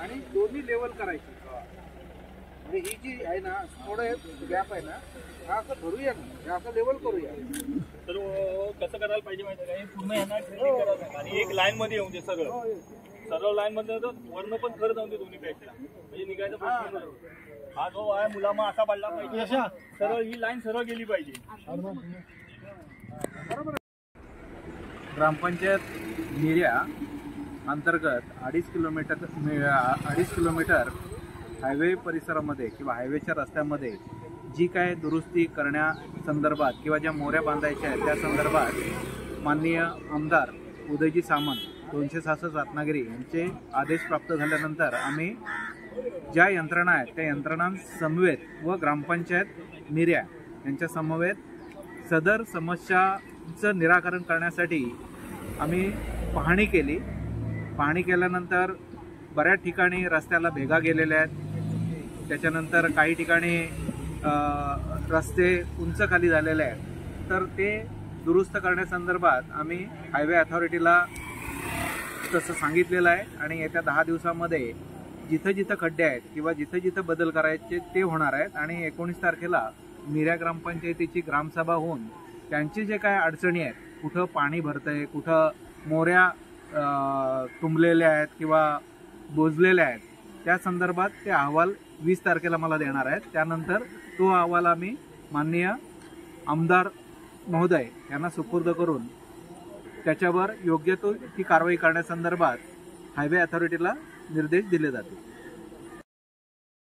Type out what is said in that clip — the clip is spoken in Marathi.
आणि दोन्ही लेवल करायची. म्हणजे ही जी आहे ना थोडं गॅप आहे ना हा असं भरूया ना, हे असं लेवल करूया. तर कसं करायला पाहिजे माहिती आहे का, हे पूर्ण यांना ट्रेनिंग करायचं आणि एक लाईन मध्ये येऊन दे सगळं, सरळ लाईन मध्ये वर्ण पण खरं जाऊन दे दोन्ही पेक्षा, म्हणजे निघायचं प्रश्न नाही. हा जो आहे मुलामा असा पडला पाहिजे, सरळ ही लाईन सरळ गेली पाहिजे. ग्रामपंचायत निऱ्या अंतर्गत 2.5 किलोमीटर हायवे परिसरामध्ये किंवा हायवेच्या रस्त्यामध्ये जी काय दुरुस्ती करण्यासंदर्भात किंवा ज्या मोऱ्या बांधायच्या आहेत त्या संदर्भात माननीय आमदार उदयजी सामंत 266 रत्नागिरी यांचे आदेश प्राप्त झाल्यानंतर आम्ही ज्या यंत्रणा आहेत त्या यंत्रणांसमवेत व ग्रामपंचायत निऱ्या यांच्या समवेत सदर समस्याचं निराकरण करण्यासाठी आम्ही पाहणी केली. पाहणी केल्यानंतर बऱ्याच ठिकाणी रस्त्याला भेगा गेलेल्या आहेत, त्याच्यानंतर काही ठिकाणी रस्ते उंच खाली झालेले आहेत. तर ते दुरुस्त करण्यासंदर्भात आम्ही हायवे अथॉरिटीला तसं सांगितलेलं आहे आणि येत्या 10 दिवसामध्ये जिथं जिथं खड्डे आहेत किंवा जिथं जिथं बदल करायचे ते होणार आहेत. आणि 19 तारखेला निऱ्या ग्रामपंचायतीची ग्रामसभा होऊन त्यांची जे काय अडचणी आहेत, कुठं पाणी भरतंय, कुठं मोऱ्या तुंबलेल्या आहेत किंवा बोजलेल्या आहेत, त्या संदर्भात ते अहवाल 20 तारखेला मला देणार आहेत. त्यानंतर तो अहवाल आम्ही माननीय आमदार महोदय यांना सुपूर्द करून त्याच्यावर योग्य ती कारवाई करण्यासंदर्भात हायवे अथॉरिटीला निर्देश दिले जातील.